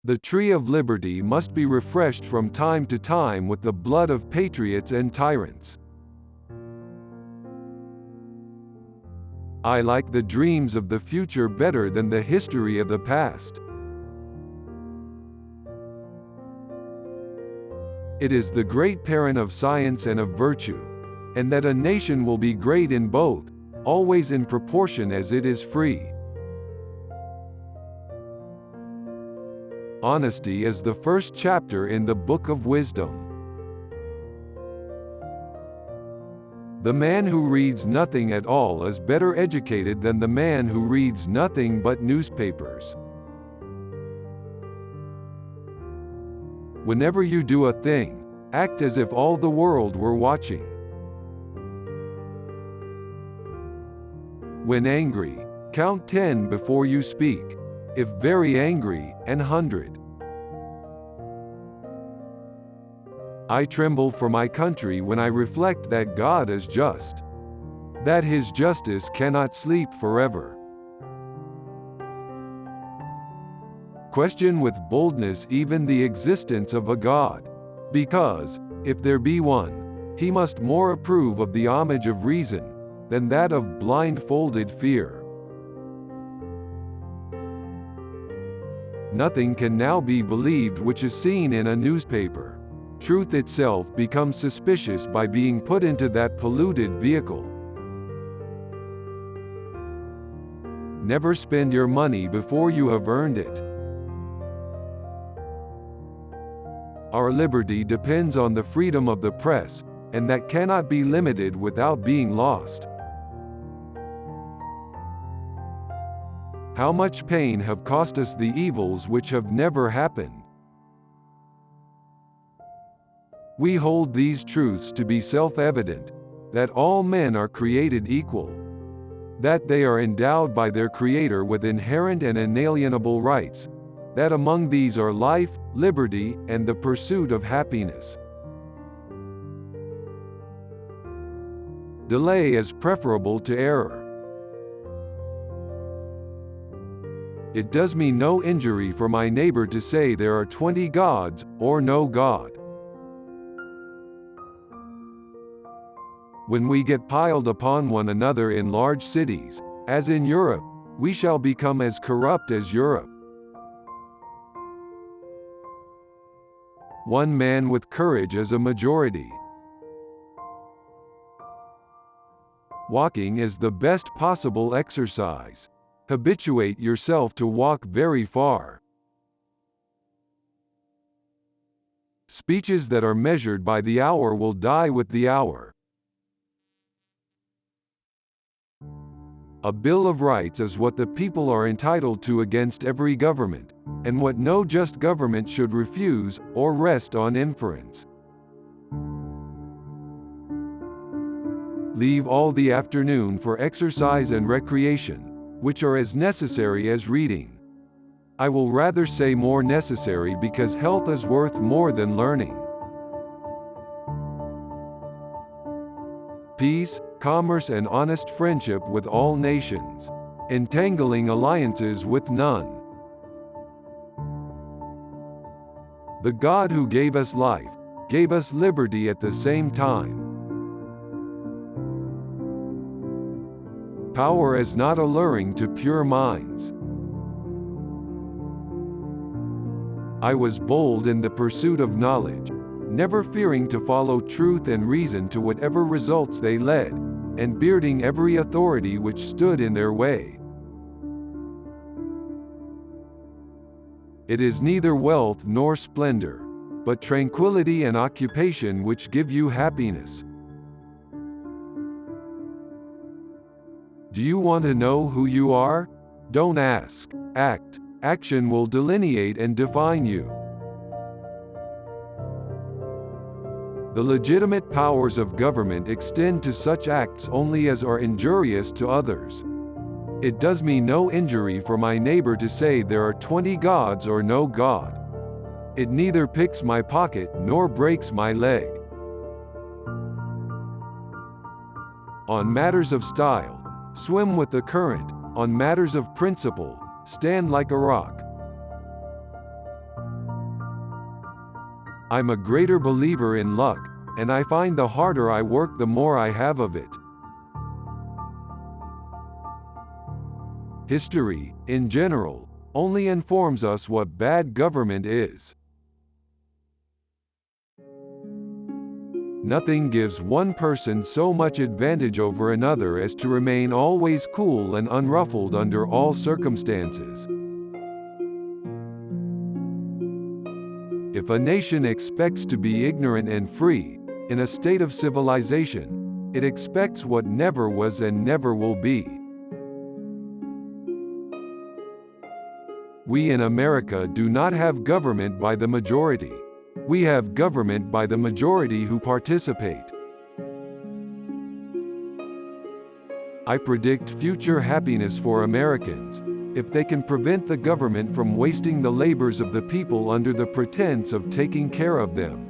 The tree of liberty must be refreshed from time to time with the blood of patriots and tyrants. I like the dreams of the future better than the history of the past. It is the great parent of science and of virtue, and that a nation will be great in both, always in proportion as it is free. Honesty is the first chapter in the Book of Wisdom. The man who reads nothing at all is better educated than the man who reads nothing but newspapers. Whenever you do a thing, act as if all the world were watching. When angry, count 10 before you speak. If very angry, an 100. I tremble for my country when I reflect that God is just, that his justice cannot sleep forever. Question with boldness even the existence of a God, because, if there be one, he must more approve of the homage of reason, than that of blindfolded fear. Nothing can now be believed which is seen in a newspaper. Truth itself becomes suspicious by being put into that polluted vehicle. Never spend your money before you have earned it. Our liberty depends on the freedom of the press, and that cannot be limited without being lost. How much pain have cost us the evils which have never happened? We hold these truths to be self-evident, that all men are created equal, that they are endowed by their Creator with inherent and inalienable rights, that among these are life, liberty, and the pursuit of happiness. Delay is preferable to error. It does me no injury for my neighbor to say there are 20 gods, or no God. When we get piled upon one another in large cities, as in Europe, we shall become as corrupt as Europe. One man with courage is a majority. Walking is the best possible exercise. Habituate yourself to walk very far. Speeches that are measured by the hour will die with the hour. A Bill of Rights is what the people are entitled to against every government, and what no just government should refuse, or rest on inference. Leave all the afternoon for exercise and recreation, which are as necessary as reading. I will rather say more necessary because health is worth more than learning. Peace, commerce and honest friendship with all nations. Entangling alliances with none. The God who gave us life, gave us liberty at the same time. Power is not alluring to pure minds. I was bold in the pursuit of knowledge, never fearing to follow truth and reason to whatever results they led, and bearding every authority which stood in their way. It is neither wealth nor splendor, but tranquility and occupation which give you happiness. Do you want to know who you are? Don't ask. Act. Action will delineate and define you. The legitimate powers of government extend to such acts only as are injurious to others. It does me no injury for my neighbor to say there are 20 gods or no God. It neither picks my pocket nor breaks my leg. On matters of style, swim with the current. On matters of principle, stand like a rock. I'm a greater believer in luck, and I find the harder I work the more I have of it. History, in general, only informs us what bad government is. Nothing gives one person so much advantage over another as to remain always cool and unruffled under all circumstances. If a nation expects to be ignorant and free, in a state of civilization, it expects what never was and never will be. We in America do not have government by the majority. We have government by the majority who participate. I predict future happiness for Americans, if they can prevent the government from wasting the labors of the people under the pretense of taking care of them.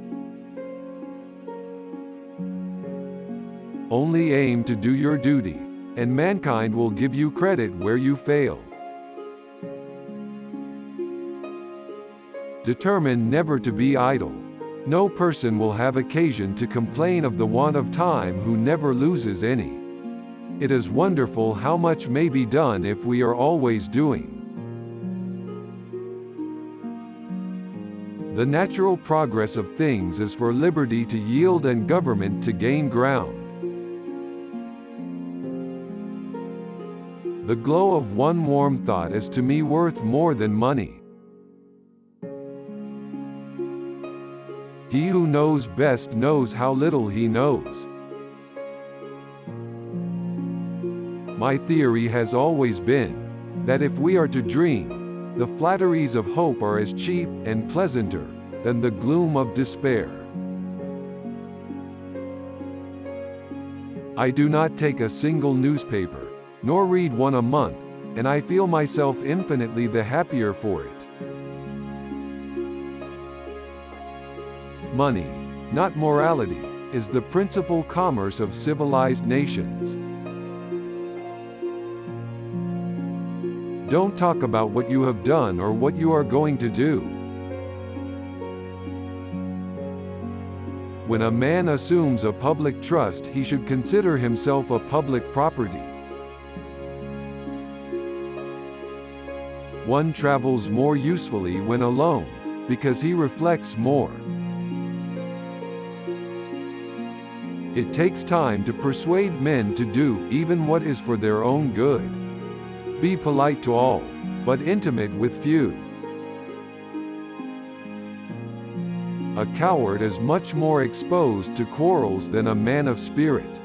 Only aim to do your duty, and mankind will give you credit where you fail. Determine never to be idle. No person will have occasion to complain of the want of time who never loses any. It is wonderful how much may be done if we are always doing. The natural progress of things is for liberty to yield and government to gain ground. The glow of one warm thought is to me worth more than money. He who knows best knows how little he knows. My theory has always been that if we are to dream, the flatteries of hope are as cheap and pleasanter than the gloom of despair. I do not take a single newspaper, nor read one a month, and I feel myself infinitely the happier for it. Money, not morality, is the principal commerce of civilized nations. Don't talk about what you have done or what you are going to do. When a man assumes a public trust, he should consider himself a public property. One travels more usefully when alone, because he reflects more. It takes time to persuade men to do even what is for their own good. Be polite to all, but intimate with few. A coward is much more exposed to quarrels than a man of spirit.